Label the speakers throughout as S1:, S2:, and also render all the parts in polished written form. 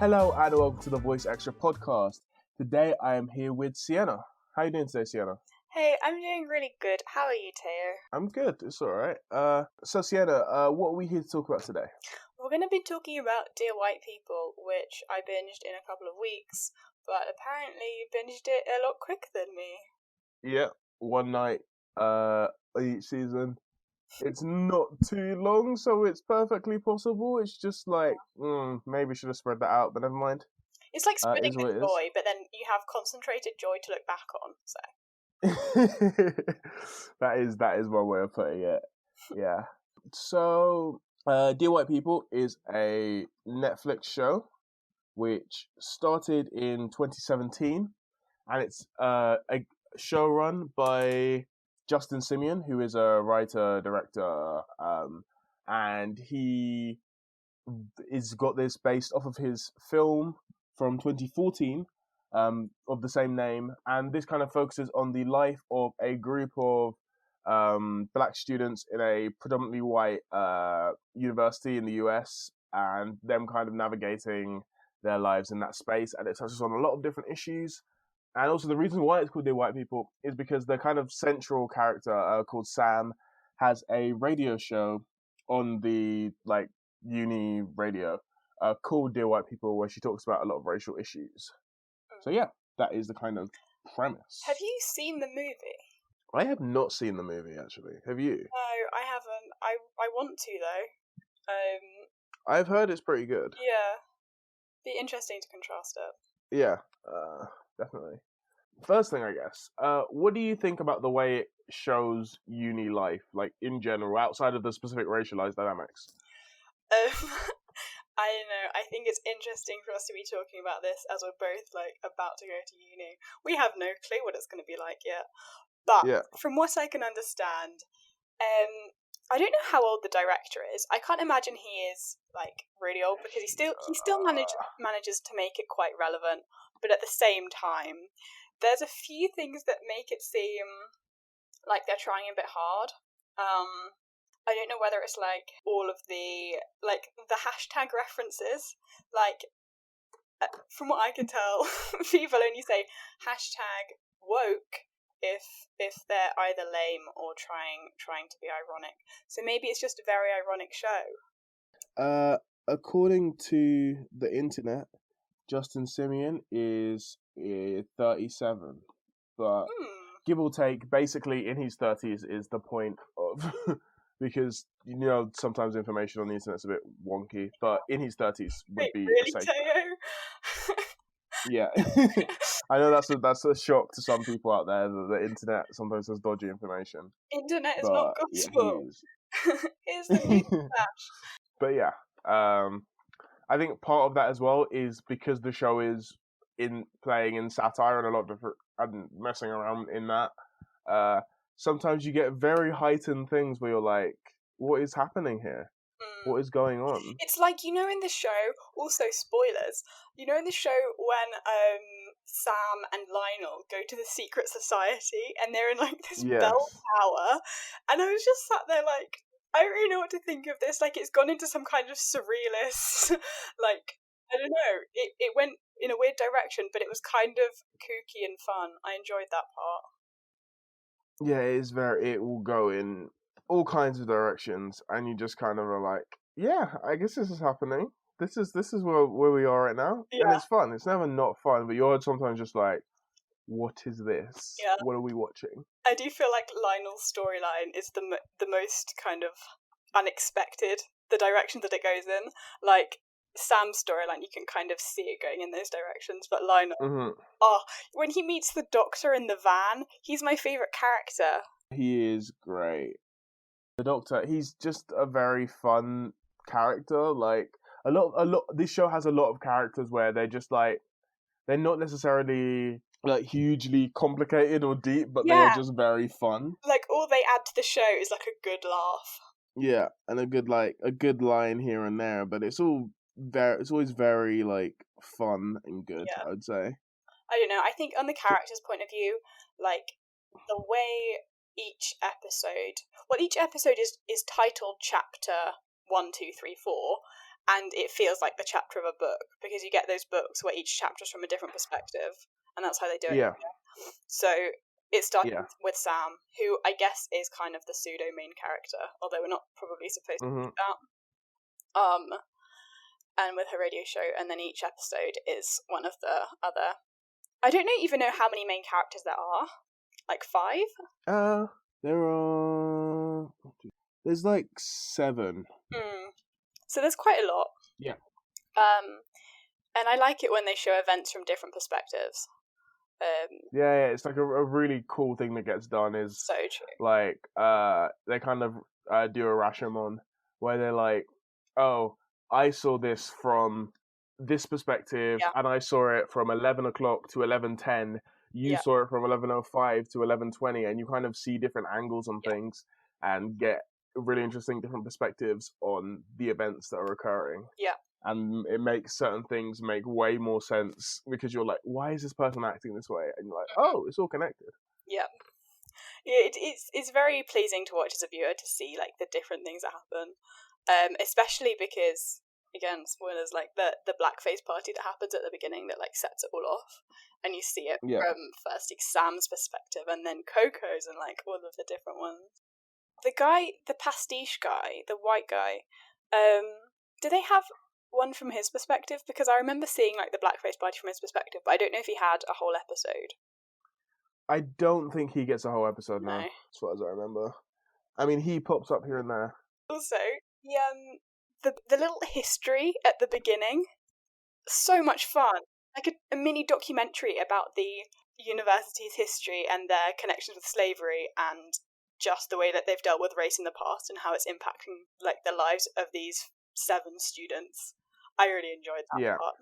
S1: Hello and welcome to the Voice Extra podcast. Today I am here with Sienna. How are you doing today, Sienna?
S2: Hey, I'm doing really good. How are you, Teo?
S1: I'm good. It's all right. So Sienna, what are we here to talk about today?
S2: We're going to be talking about Dear White People, which I binged in a couple of weeks, but apparently you binged it a lot quicker than me.
S1: Yeah, one night each season. It's not too long, so it's perfectly possible. It's just like, maybe should have spread that out, but never mind.
S2: It's like spreading
S1: Is
S2: the
S1: what it is.
S2: joy, but then you have concentrated joy to look back on, so.
S1: that is one way of putting it. Yeah. So, Dear White People is a Netflix show which started in 2017, and it's a show run by Justin Simien, who is a writer director, and he is got this based off of his film from 2014 of the same name, and this kind of focuses on the life of a group of black students in a predominantly white university in the US, and them kind of navigating their lives in that space, and it touches on a lot of different issues. And also the reason why it's called Dear White People is because the kind of central character called Sam has a radio show on the uni radio called Dear White People, where she talks about a lot of racial issues. So yeah, that is the kind of premise.
S2: Have you seen the movie?
S1: I have not seen the movie, actually. Have you?
S2: No, I haven't. I want to, though.
S1: I've heard it's pretty good.
S2: Yeah. Be interesting to contrast it.
S1: Yeah, definitely. First thing, I guess, what do you think about the way it shows uni life, like in general, outside of the specific racialized dynamics?
S2: I don't know. I think it's interesting for us to be talking about this as we're both about to go to uni. We have no clue what it's going to be like yet, but from what I can understand, I don't know how old the director is. I can't imagine he is really old, because he still manages to make it quite relevant. But at the same time, there's a few things that make it seem like they're trying a bit hard. I don't know whether it's all of the hashtag references. From what I can tell, people only say hashtag woke if they're either lame or trying to be ironic. So maybe it's just a very ironic show.
S1: According to the internet, Justin Simien is 37, but give or take, basically in his 30s is the point of because sometimes information on the internet's a bit wonky, but in his 30s would be
S2: really,
S1: a safe.
S2: Teo?
S1: Yeah. I know that's a shock to some people out there that the internet sometimes has dodgy information.
S2: Internet is not gospel.
S1: Yeah,
S2: Here's the news flash.
S1: But yeah, I think part of that as well is because the show is playing in satire and a lot of different and messing around in that. Sometimes you get very heightened things where you're like, what is happening here? What is going on?
S2: It's in the show, also spoilers, in the show when Sam and Lionel go to the secret society and they're in this bell tower, and I was just sat there I don't really know what to think of this. It's gone into some kind of surrealist, I don't know. It went in a weird direction, but it was kind of kooky and fun. I enjoyed that part.
S1: Yeah, it will go in all kinds of directions, and you just kind of are like, yeah, I guess this is happening. This is where we are right now, and it's fun. It's never not fun, but you're sometimes just like, what is this?
S2: Yeah.
S1: What are we watching?
S2: I do feel like Lionel's storyline is the most kind of unexpected, the direction that it goes in. Sam's storyline, you can kind of see it going in those directions, but Lionel, when he meets the doctor in the van, he's my favourite character.
S1: He is great. The doctor, he's just a very fun character. A lot. This show has a lot of characters where they're just they're not necessarily hugely complicated or deep, but they are just very fun.
S2: All they add to the show is a good laugh.
S1: Yeah, and a good line here and there, but it's always very fun and good. I would say.
S2: I don't know. I think on the character's point of view, the way each episode is titled chapter 1, 2, 3, 4, and it feels like the chapter of a book, because you get those books where each chapter is from a different perspective, and that's how they do it.
S1: Yeah.
S2: So it started with Sam, who I guess is kind of the pseudo main character, although we're not probably supposed to do that. And with her radio show, and then each episode is one of the other. I don't even know how many main characters there are. Like 5?
S1: There's like 7.
S2: So there's quite a lot.
S1: Yeah.
S2: And I like it when they show events from different perspectives.
S1: Yeah, it's like a really cool thing that gets done is
S2: so true.
S1: Like they kind of do a Rashomon where they're like, oh, I saw this from this perspective, and I saw it from 11 o'clock to 11:10. You saw it from 11:05 to 11:20, and you kind of see different angles on things and get really interesting different perspectives on the events that are occurring.
S2: Yeah.
S1: And it makes certain things make way more sense because you're like, why is this person acting this way? And you're like, oh, it's all connected.
S2: Yeah. It's very pleasing to watch as a viewer to see like the different things that happen, especially because, again, spoilers, like the blackface party that happens at the beginning that like sets it all off, and you see it from first Sam's perspective and then Coco's and like all of the different ones. The pastiche guy, the white guy, do they have one from his perspective? Because I remember seeing like the blackface party from his perspective, but I don't know if he had a whole episode.
S1: I don't think he gets a whole episode now, as far as I remember. I mean, he pops up here and there.
S2: Also, the little history at the beginning, so much fun. Like a mini documentary about the university's history and their connections with slavery and just the way that they've dealt with race in the past and how it's impacting like the lives of these 7 students. I really enjoyed that part.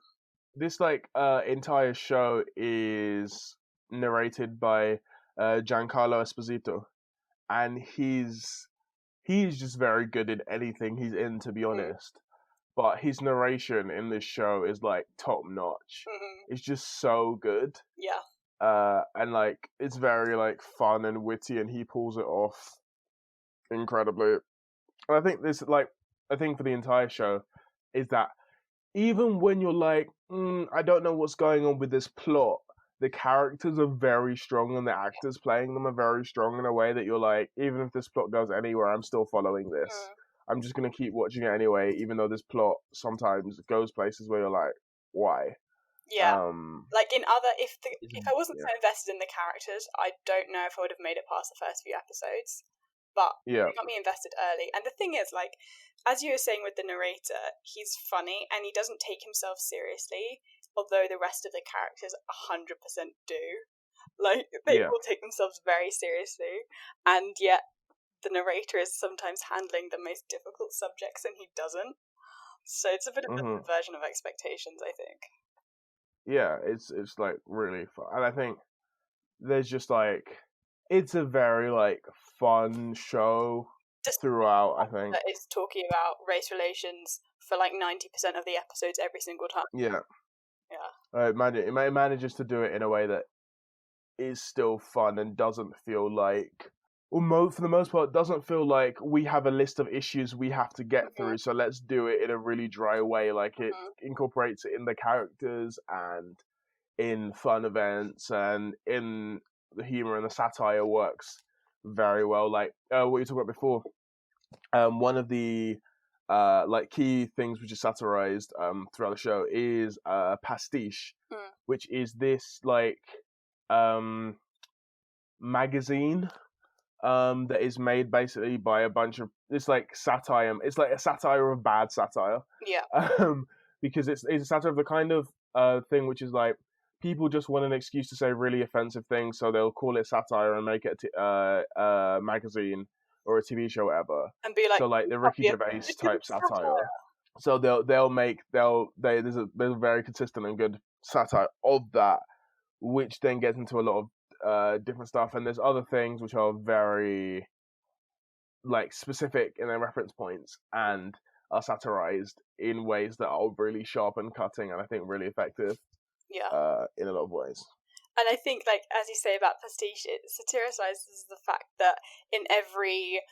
S1: This like entire show is narrated by Giancarlo Esposito, and he's just very good in anything he's in, to be honest. But his narration in this show is like top notch. It's just so good.
S2: Yeah.
S1: And like it's very like fun and witty, and he pulls it off incredibly. And I think this like a thing for the entire show is that even when you're like, I don't know what's going on with this plot, the characters are very strong and the actors playing them are very strong in a way that you're like, even if this plot goes anywhere, I'm still following this. I'm just going to keep watching it anyway, even though this plot sometimes goes places where you're like, why?
S2: Yeah. Like in other, if I wasn't so invested in the characters, I don't know if I would have made it past the first few episodes. But it got me invested early. And the thing is, like, as you were saying with the narrator, he's funny and he doesn't take himself seriously, although the rest of the characters 100% do. Like, they all take themselves very seriously, and yet the narrator is sometimes handling the most difficult subjects and he doesn't. So it's a bit of a version of expectations, I think.
S1: Yeah, it's like really fun. And I think there's just like, it's a very like fun show throughout, I think.
S2: That is talking about race relations for like 90% of the episodes every single time.
S1: Yeah.
S2: Yeah.
S1: It manages to do it in a way that is still fun and doesn't feel like, for the most part, doesn't feel like we have a list of issues we have to get through, so let's do it in a really dry way. Like it incorporates it in the characters and in fun events and in the humor, and the satire works very well. Like what you talked about before, one of the like key things which is satirized throughout the show is pastiche, which is this like magazine that is made basically by a bunch of, it's like satire. It's like a satire of bad satire.
S2: Yeah.
S1: Because it's a satire of the kind of thing which is like, people just want an excuse to say really offensive things, so they'll call it satire and make it a magazine or a TV show, whatever.
S2: And be like,
S1: so like the Ricky Gervais type satire. So there's a very consistent and good satire of that, which then gets into a lot of different stuff. And there's other things which are very like specific in their reference points and are satirized in ways that are really sharp and cutting, and I think really effective.
S2: Yeah.
S1: In a lot of ways.
S2: And I think, like, as you say about pastiche, it satirizes the fact that in every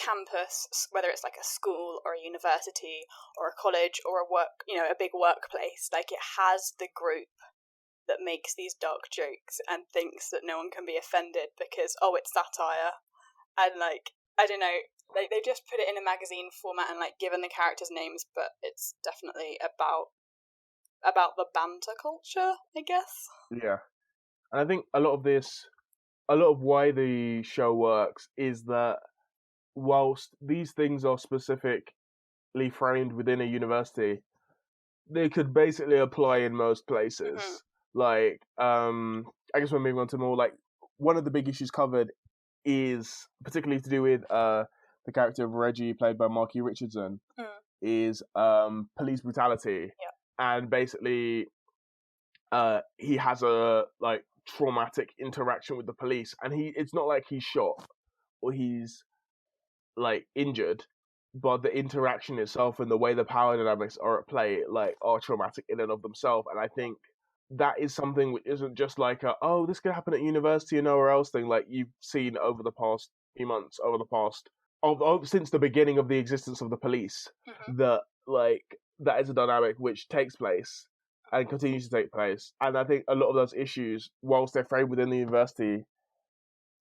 S2: campus, whether it's like a school or a university or a college or a work, a big workplace, like it has the group that makes these dark jokes and thinks that no one can be offended because, it's satire. And like, I don't know, they just put it in a magazine format and like given the characters names, but it's definitely about the banter culture, I guess.
S1: Yeah. And I think a lot of why the show works is that whilst these things are specifically framed within a university, they could basically apply in most places.
S2: Mm-hmm.
S1: Like, I guess we're moving on to more like one of the big issues covered is particularly to do with the character of Reggie, played by Marky Richardson, is police brutality.
S2: Yeah.
S1: And basically, he has a like traumatic interaction with the police, and it's not like he's shot or he's like injured, but the interaction itself and the way the power dynamics are at play like are traumatic in and of themselves. And I think that is something which isn't just like this could happen at university and nowhere else thing, like you've seen over the past few months, since the beginning of the existence of the police. That like that is a dynamic which takes place and continues to take place. And I think a lot of those issues, whilst they're framed within the university,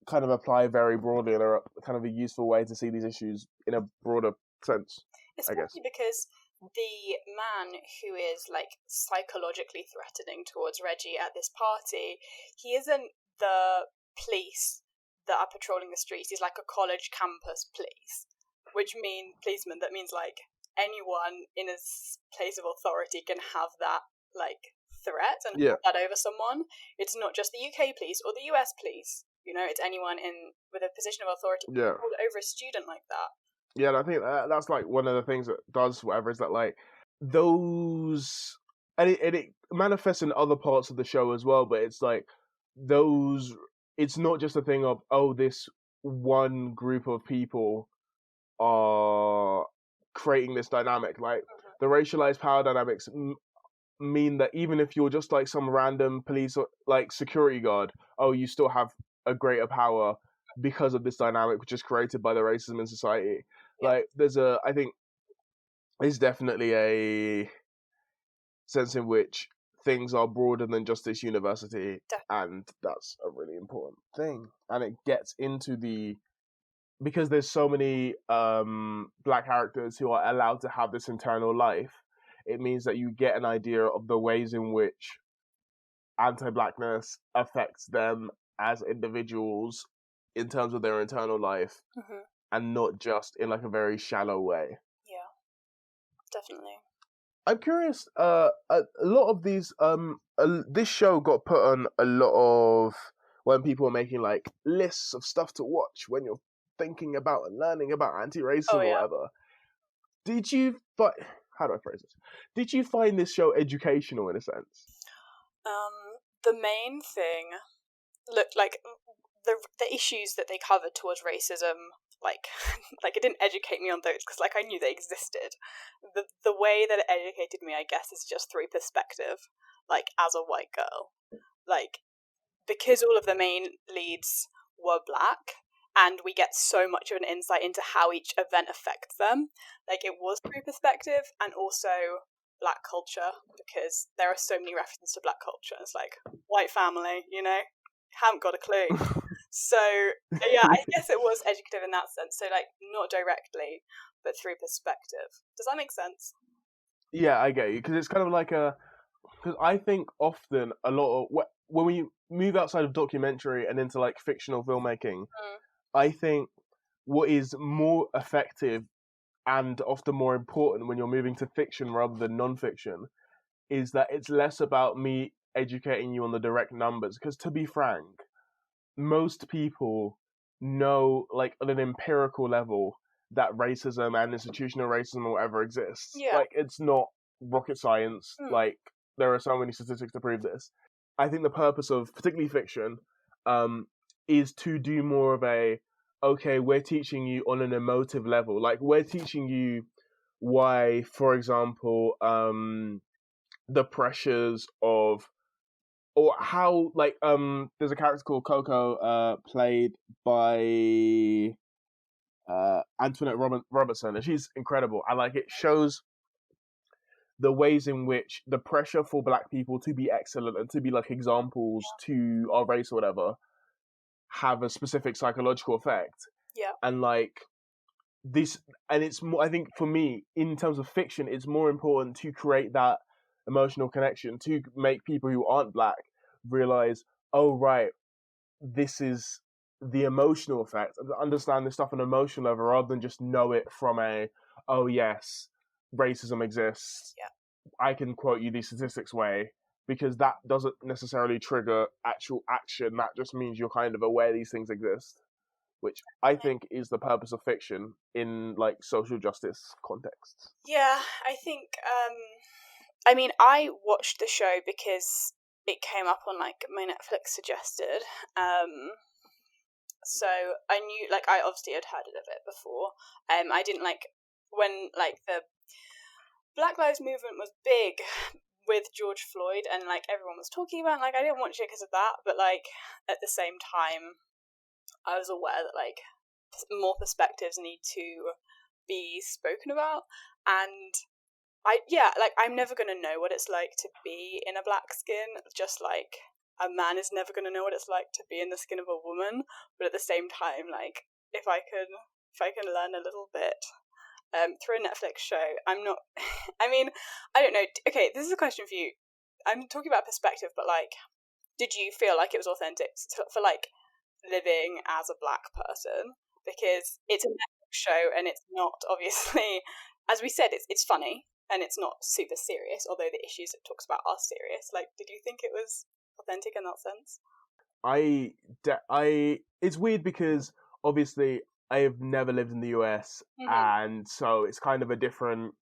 S1: kind of apply very broadly and are kind of a useful way to see these issues in a broader sense.
S2: Especially because the man who is like psychologically threatening towards Reggie at this party, he isn't the police that are patrolling the streets. He's like a college campus police, policeman. That means like anyone in a place of authority can have that like threat and have that over someone. It's not just the UK police or the US police. It's anyone with a position of authority hold over a student like that.
S1: Yeah, and I think that's like one of the things that does whatever is that like those, and it manifests in other parts of the show as well. But it's like those. It's not just a thing of this one group of people are creating this dynamic. Like the racialized power dynamics mean that even if you're just like some random police like security guard, you still have a greater power because of this dynamic which is created by the racism in society. Like I think there's definitely a sense in which things are broader than just this university, and that's a really important thing. And it gets into because there's so many black characters who are allowed to have this internal life, it means that you get an idea of the ways in which anti-blackness affects them as individuals in terms of their internal life, and not just in like a very shallow way.
S2: Yeah, definitely.
S1: I'm curious. A lot of these, this show got put on a lot of when people are making like lists of stuff to watch when you're thinking about and learning about anti-racism or whatever. Did you? But how do I phrase this? Did you find this show educational in a sense?
S2: The main thing, look, like the issues that they covered towards racism, like it didn't educate me on those because like I knew they existed. The way that it educated me, I guess, is just through perspective, like as a white girl, like because all of the main leads were black and we get so much of an insight into how each event affects them, like it was through perspective and also black culture, because there are so many references to black culture. It's like white family, haven't got a clue. So yeah, I guess it was educative in that sense. So like not directly, but through perspective. Does that make sense?
S1: Yeah, I get you, because it's kind of like because I think often a lot of when we move outside of documentary and into like fictional filmmaking, I think what is more effective and often more important when you're moving to fiction rather than non-fiction is that it's less about me educating you on the direct numbers, because to be frank, most people know like on an empirical level that racism and institutional racism or whatever exists. Like it's not rocket science. Like there are so many statistics to prove this. I think the purpose of particularly fiction is to do more of we're teaching you on an emotive level. Like we're teaching you why, for example, the pressures of, or how, like, there's a character called Coco, played by, Antoinette Robertson, and she's incredible. And like, it shows the ways in which the pressure for Black people to be excellent and to be like examples to our race or whatever have a specific psychological effect.
S2: Yeah.
S1: And like this, and it's more, I think for me, in terms of fiction, it's more important to create that emotional connection, to make people who aren't Black realize, oh right, this is the emotional effect, understand this stuff on an emotional level rather than just know it from a, oh yes, racism exists.
S2: Yeah.
S1: I can quote you these statistics way, because that doesn't necessarily trigger actual action. That just means you're kind of aware these things exist, which I think is the purpose of fiction in like social justice contexts.
S2: Yeah, I think I mean, I watched the show because it came up on like my Netflix suggested. So I knew, like, I obviously had heard of it before. I didn't like when like the Black Lives Movement was big with George Floyd, and like everyone was talking about. Like, I didn't watch it because of that, but like at the same time, I was aware that like more perspectives need to be spoken about, and I'm never gonna know what it's like to be in a black skin, just like a man is never gonna know what it's like to be in the skin of a woman. But at the same time, like if I can learn a little bit through a Netflix show, I'm not. I mean, I don't know. Okay, this is a question for you. I'm talking about perspective, but like, did you feel like it was authentic for like living as a black person? Because it's a Netflix show, and it's not obviously, as we said, it's funny. And it's not super serious, although the issues it talks about are serious. Like, did you think it was authentic in that sense?
S1: It's weird because obviously I have never lived in the US, and so it's kind of a different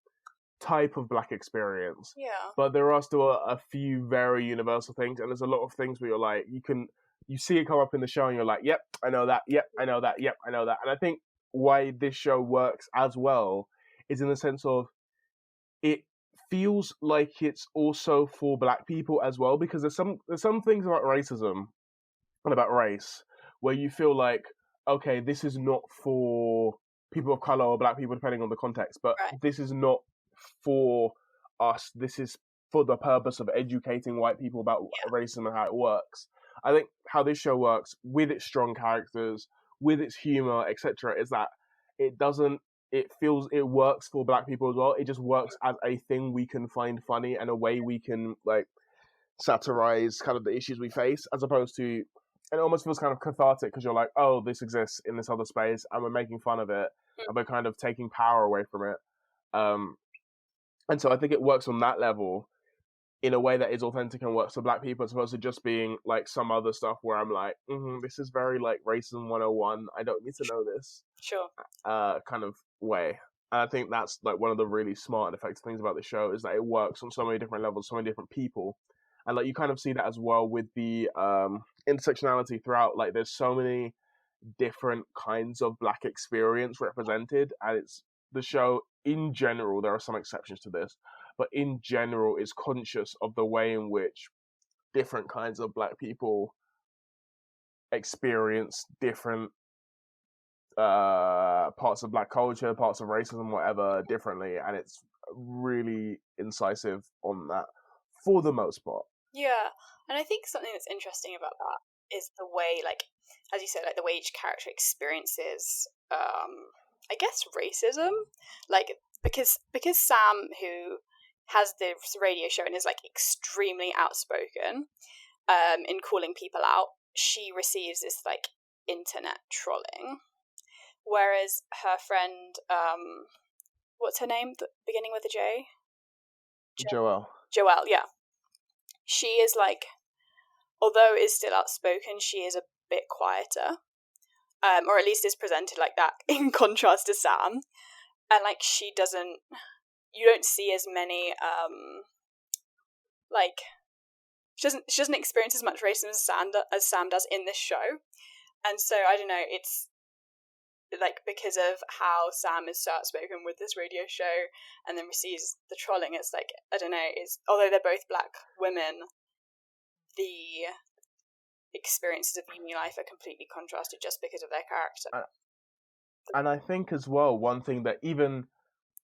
S1: type of Black experience.
S2: Yeah.
S1: But there are still a few very universal things, and there's a lot of things where you're like, you see it come up in the show, and you're like, yep, I know that, yep, I know that, yep, I know that. And I think why this show works as well is in the sense of, it feels like it's also for Black people as well, because there's some things about racism and about race where you feel like, okay, this is not for people of color or Black people, depending on the context, but this is not for us. This is for the purpose of educating white people about racism and how it works. I think how this show works, with its strong characters, with its humor, etc., is that it works for Black people as well. It just works as a thing we can find funny and a way we can like satirize kind of the issues we face, as opposed to, and it almost feels kind of cathartic because you're like, oh, this exists in this other space and we're making fun of it and we're kind of taking power away from it. And so I think it works on that level in a way that is authentic and works for Black people, as opposed to just being like some other stuff where I'm like, this is very like racism 101. I don't need to know this.
S2: Sure.
S1: Kind of way. And I think that's like one of the really smart and effective things about the show, is that it works on so many different levels, so many different people. And like you kind of see that as well with the intersectionality throughout. Like there's so many different kinds of Black experience represented, and it's the show in general, there are some exceptions to this, but in general is conscious of the way in which different kinds of Black people experience different parts of Black culture, parts of racism, whatever, differently, and it's really incisive on that for the most part.
S2: Yeah, and I think something that's interesting about that is the way, like, as you said, like the way each character experiences, I guess, racism. Like, because Sam, who has this radio show and is like extremely outspoken, in calling people out, she receives this like internet trolling, whereas her friend, what's her name? Beginning with a J.
S1: Joelle,
S2: yeah. She is like, although is still outspoken, she is a bit quieter, or at least is presented like that in contrast to Sam. And like you don't see as many, like she doesn't experience as much racism as Sam does in this show. And so I don't know, it's like because of how Sam is so outspoken with this radio show and then receives the trolling, it's like, I don't know, although they're both Black women, the experiences of uni life are completely contrasted just because of their character.
S1: And I think as well, one thing that even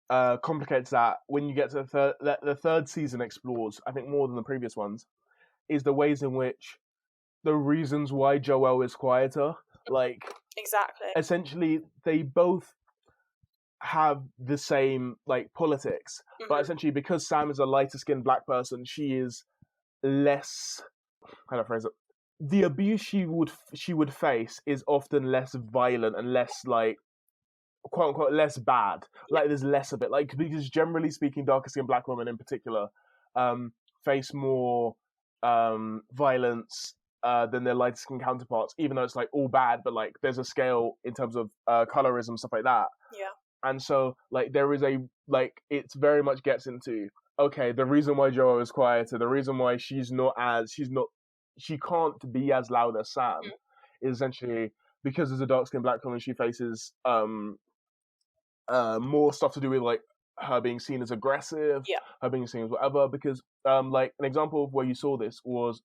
S1: complicates that when you get to the third season explores, I think more than the previous ones, is the ways in which the reasons why Joel is quieter. Like,
S2: exactly.
S1: Essentially, they both have the same like politics, but essentially because Sam is a lighter skinned black person, she is less, how do I phrase it? The abuse she would face is often less violent and less like quote unquote less bad. Like there's less of it. Like because generally speaking, darker skinned black women in particular face more violence than their lighter skinned counterparts, even though it's like all bad, but like there's a scale in terms of colorism, stuff like that.
S2: Yeah.
S1: And so like there is a like it's very much gets into okay, the reason why Joel is quieter, the reason why she can't be as loud as Sam is essentially because as a dark skinned black woman she faces more stuff to do with like her being seen as aggressive, her being seen as whatever. Because like an example of where you saw this was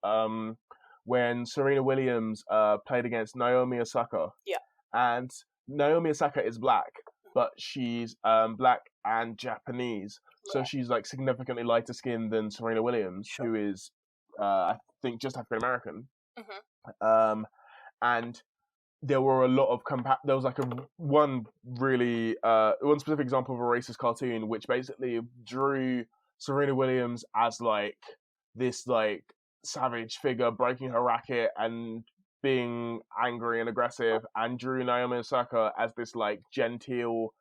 S1: when Serena Williams played against Naomi Osaka.
S2: Yeah.
S1: And Naomi Osaka is black, but she's black and Japanese, so she's like significantly lighter skinned than Serena Williams, who is I think just African American. And there were a lot of there was like one specific example of a racist cartoon which basically drew Serena Williams as like this like savage figure breaking her racket and being angry and aggressive, and drew Naomi Osaka as this like genteel,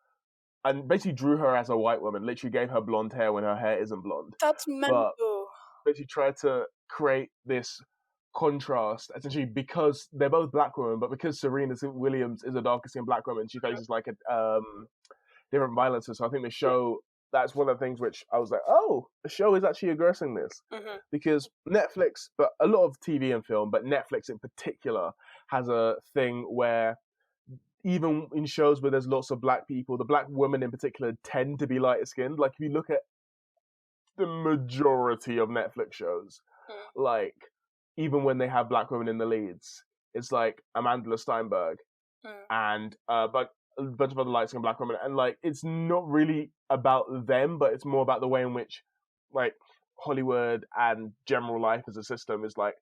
S1: and basically drew her as a white woman, literally gave her blonde hair when her hair isn't blonde.
S2: That's mental.
S1: But basically tried to create this contrast, essentially because they're both black women, but because Serena Williams is a darker skinned black woman, she faces like a different violences. So I think the show, that's one of the things which I was like, oh, the show is actually addressing this. Because Netflix, but a lot of TV and film, but Netflix in particular has a thing where even in shows where there's lots of black people, the black women in particular tend to be lighter skinned. Like if you look at the majority of Netflix shows, like even when they have black women in the leads, it's like Amanda Steinberg and but a bunch of other light skinned black women, and like it's not really about them, but it's more about the way in which like Hollywood and general life as a system is like,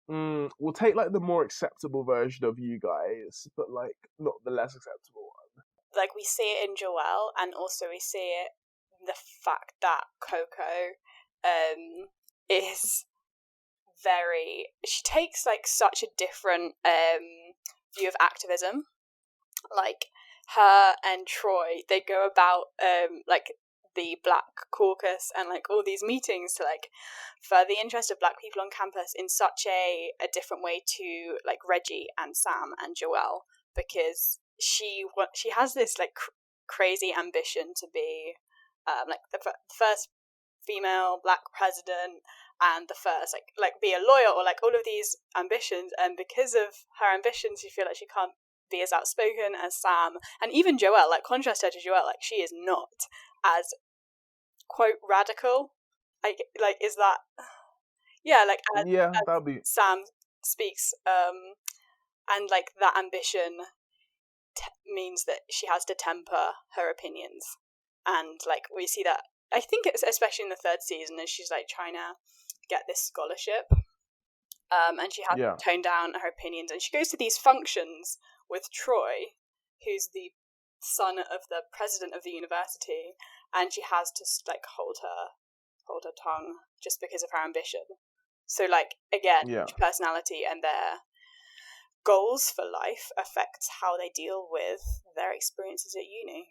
S1: we'll take like the more acceptable version of you guys, but like not the less acceptable one.
S2: Like we see it in Joelle, and also we see it in the fact that Coco is very, she takes like such a different view of activism. Like her and Troy, they go about like the Black Caucus and like all these meetings to like further the interest of black people on campus in such a different way to like Reggie and Sam and Joelle, because she has this like crazy ambition to be like the first female black president and the first like be a lawyer, or like all of these ambitions, and because of her ambitions she feel like she can't be as outspoken as Sam and even Joelle. Like contrast her to Joelle, like she is not as quote radical. Like is that
S1: that'll be
S2: Sam speaks and like that ambition means that she has to temper her opinions, and like we see that I think it's especially in the third season as she's like trying to get this scholarship and she has to tone down her opinions, and she goes to these functions with Troy, who's the son of the president of the university, and she has to like hold her tongue just because of her ambition. So like again, each personality and their goals for life affects how they deal with their experiences at uni.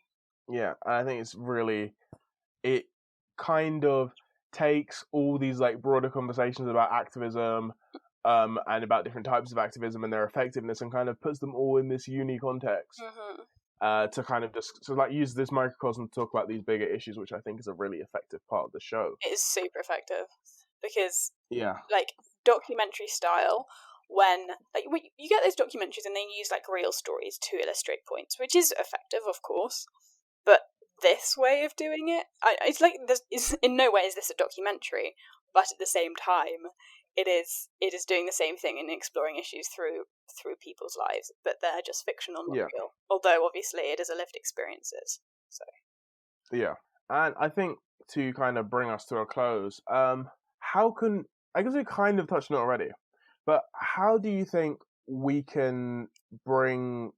S1: Yeah, and I think it's really, it kind of takes all these like broader conversations about activism and about different types of activism and their effectiveness, and kind of puts them all in this uni context to kind of just like use this microcosm to talk about these bigger issues, which I think is a really effective part of the show.
S2: It is super effective because like documentary style, when like you get those documentaries and they use like real stories to illustrate points, which is effective of course, but this way of doing it, it's like in no way is this a documentary, but at the same time it is doing the same thing and exploring issues through people's lives, but they're just fictional, not real. Although obviously it is a lived experiences. So
S1: yeah, and I think to kind of bring us to a close, how can, I guess we kind of touched on it already, but how do you think we can bring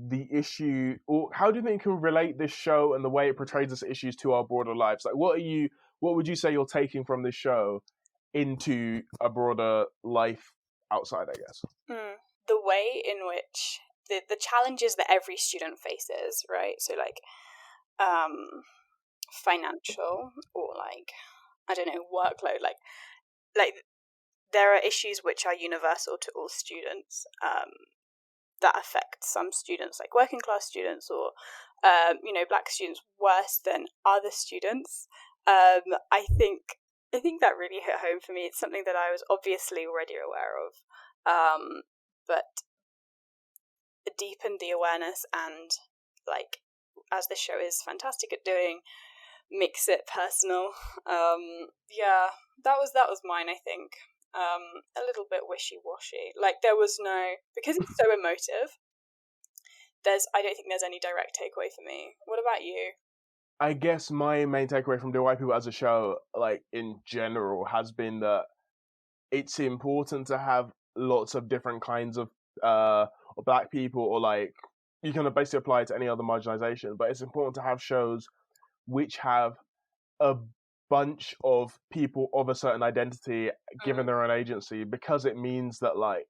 S1: the issue, or how do you think you can relate this show and the way it portrays this issues to our broader lives? Like, what would you say you're taking from this show into a broader life outside, I guess?
S2: The way in which the challenges that every student faces, right? So like financial, or like, I don't know, workload, like there are issues which are universal to all students, that affect some students, like working class students, or black students, worse than other students. I think that really hit home for me. It's something that I was obviously already aware of, but deepened the awareness, and like, as the show is fantastic at doing, makes it personal. That was mine, I think. A little bit wishy-washy. Like, there was no, because it's so emotive, I don't think there's any direct takeaway for me. What about you?
S1: I guess my main takeaway from Dear White People as a show, like, in general, has been that it's important to have lots of different kinds of black people, or like, you can basically apply it to any other marginalization, but it's important to have shows which have a bunch of people of a certain identity given their own agency, because it means that, like,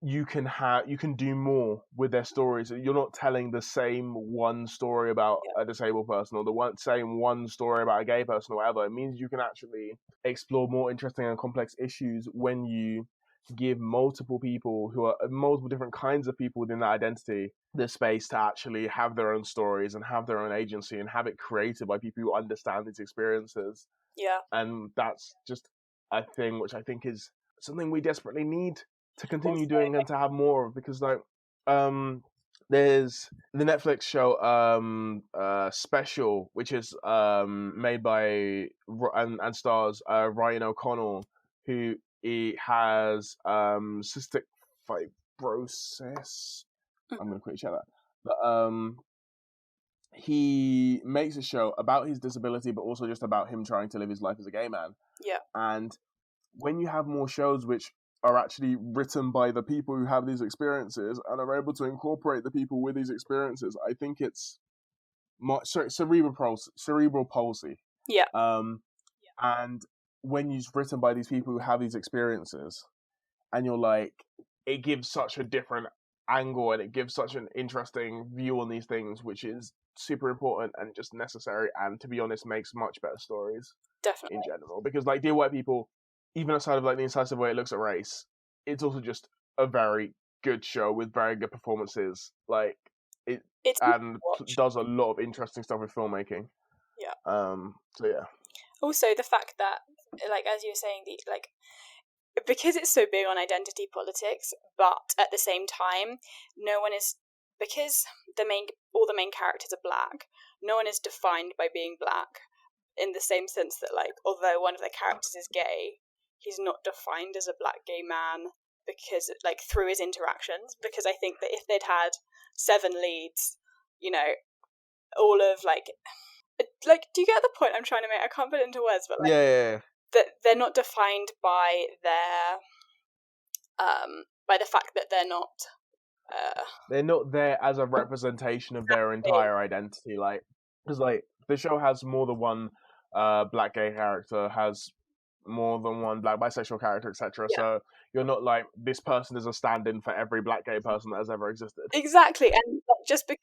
S1: you can do more with their stories. You're not telling the same one story about a disabled person, or the same one story about a gay person, or whatever. It means you can actually explore more interesting and complex issues when you give multiple people, who are multiple different kinds of people within that identity, the space to actually have their own stories and have their own agency, and have it created by people who understand these experiences.
S2: Yeah.
S1: And that's just a thing which I think is something we desperately need to continue doing and to have more of, because, like, there's the Netflix show Special, which is made by and stars Ryan O'Connell, who has cystic fibrosis. I'm gonna quickly check that. But he makes a show about his disability, but also just about him trying to live his life as a gay man.
S2: Yeah.
S1: And when you have more shows which are actually written by the people who have these experiences and are able to incorporate the people with these experiences, I think it's cerebral palsy.
S2: Yeah.
S1: And when it's written by these people who have these experiences, and you're like, it gives such a different angle, and it gives such an interesting view on these things, which is super important and just necessary, and, to be honest, makes much better stories.
S2: Definitely.
S1: In general. Because, like, Dear White People, even outside of, like, the incisive way it looks at race, it's also just a very good show with very good performances. Like, it does a lot of interesting stuff with filmmaking.
S2: Yeah.
S1: So yeah. Also,
S2: the fact that, like, as you were saying, because it's so big on identity politics, but at the same time, because all the main characters are black, no one is defined by being black, in the same sense that, like, although one of the characters is gay, he's not defined as a black gay man, because, like, through his interactions. Because I think that if they'd had 7 leads, all of, like, do you get the point I'm trying to make? I can't put it into words, but, like,
S1: yeah.
S2: That they're not defined by their by the fact that they're not there as a representation of their entire identity. Like, because, like, the show has more than one black gay character, has more than one black bisexual character, etc. Yeah. So you're not like, this person is a stand-in for every black gay person that has ever existed. Exactly, and just because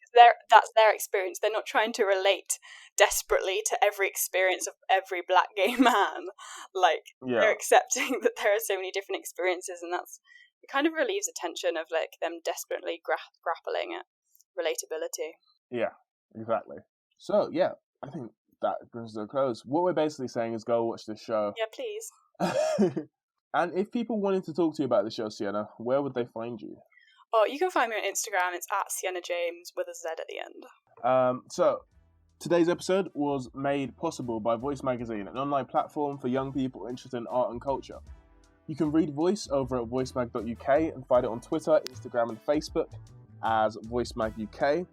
S2: that's their experience, they're not trying to relate desperately to every experience of every black gay man. Like, they're accepting that there are so many different experiences, and it kind of relieves the tension of, like, them desperately grappling at relatability. Yeah, exactly. So, yeah, I think that brings us to a close. What we're basically saying is, go watch this show. Yeah, please. And if people wanted to talk to you about the show, Sienna, where would they find you? Oh, you can find me on Instagram. It's @SiennaJames with a Z at the end. So, today's episode was made possible by Voice Magazine, an online platform for young people interested in art and culture.
S1: You can read Voice over at voicemag.uk and find it on Twitter, Instagram, and Facebook as VoiceMagUK.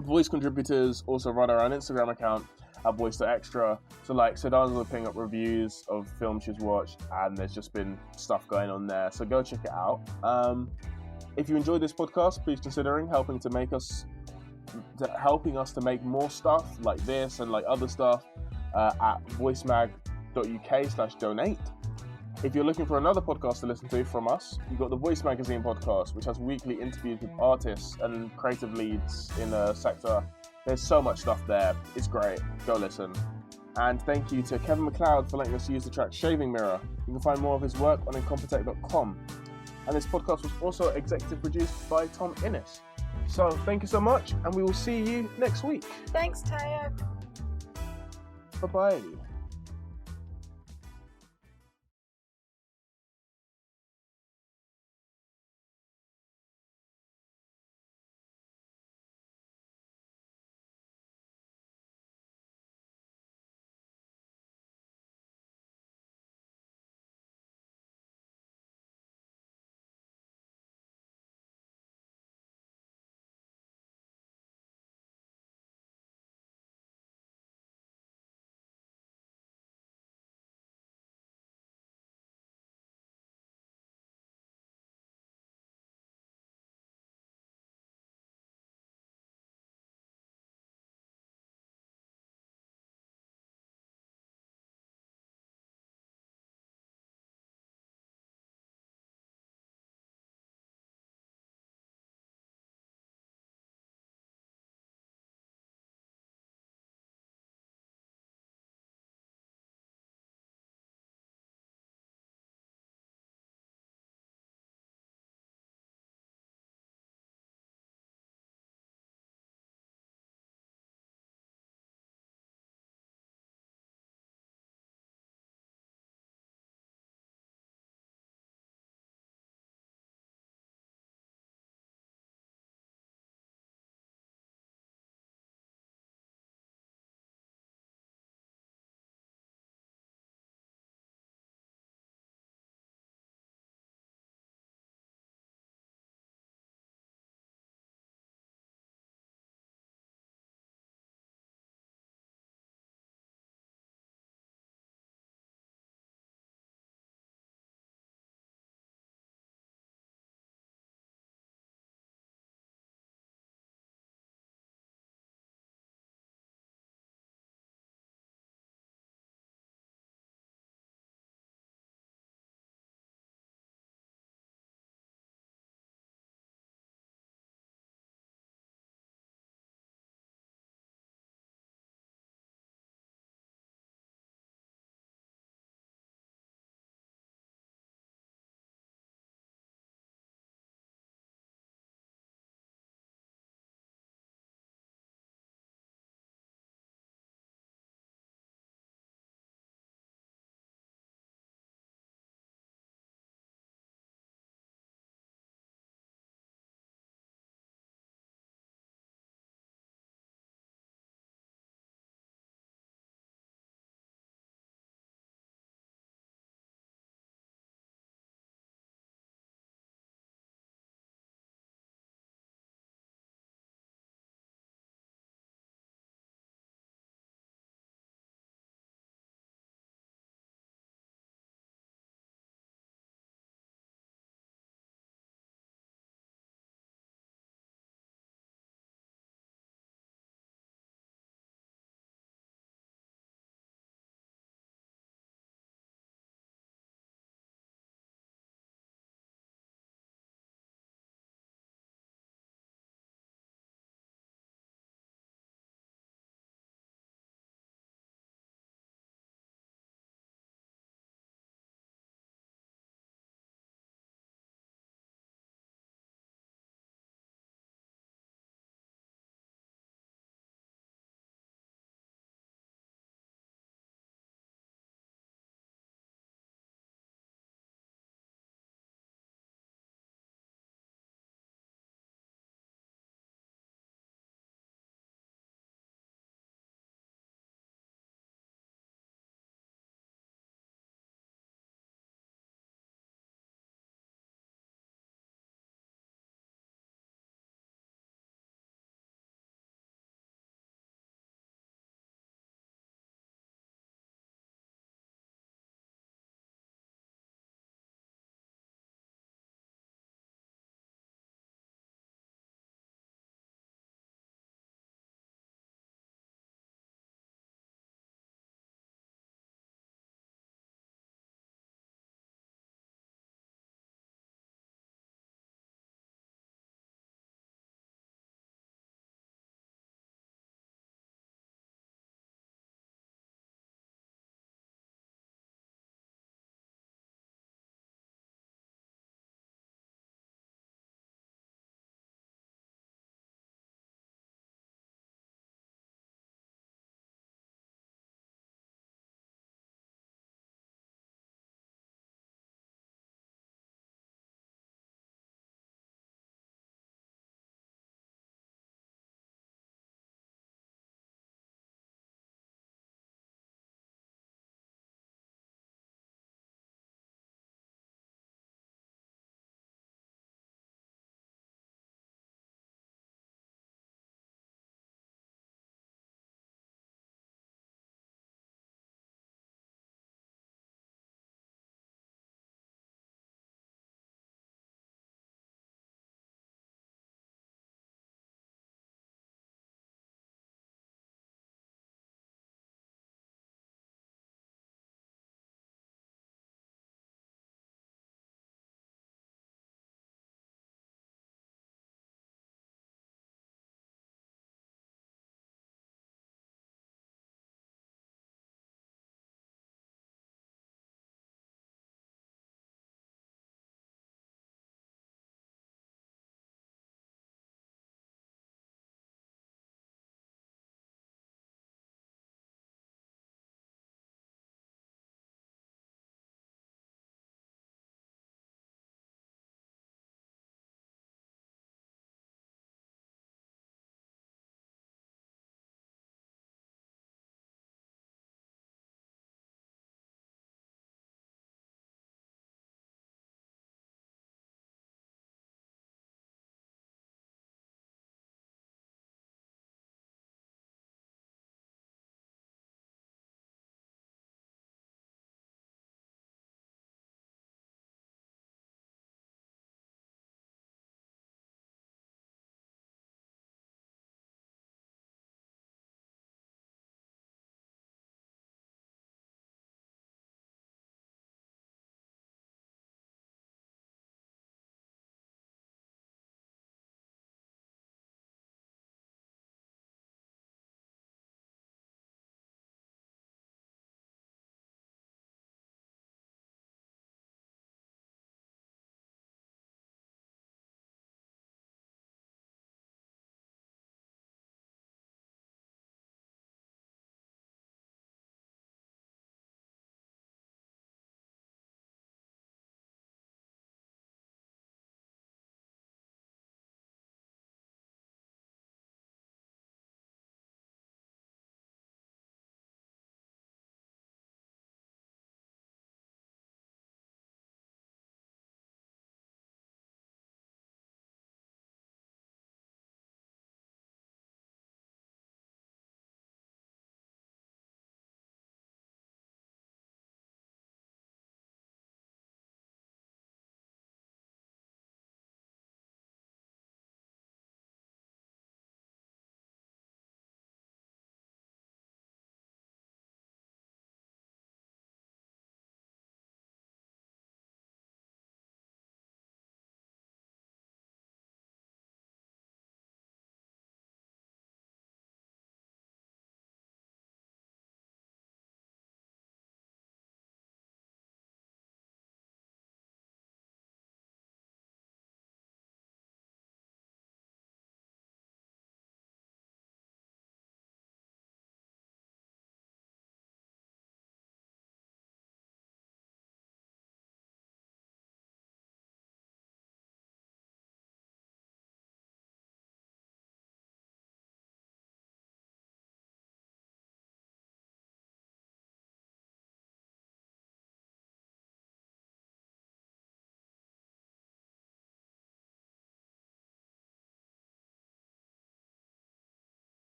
S1: Voice contributors also run our own Instagram account at Voice.extra. So Sedana's will ping up reviews of films she's watched, and there's just been stuff going on there. So go check it out. If you enjoyed this podcast, please consider helping us to make more stuff like this and like other stuff at voicemag.uk/donate. If you're looking for another podcast to listen to from us, you've got the Voice Magazine podcast, which has weekly interviews with artists and creative leads in the sector. There's so much stuff there. It's great. Go listen. And thank you to Kevin MacLeod for letting us use the track Shaving Mirror. You can find more of his work on incompetech.com. And this podcast was also executive produced by Tom Inniss. So thank you so much, and we will see you next week.
S2: Thanks, Taya.
S1: Bye-bye.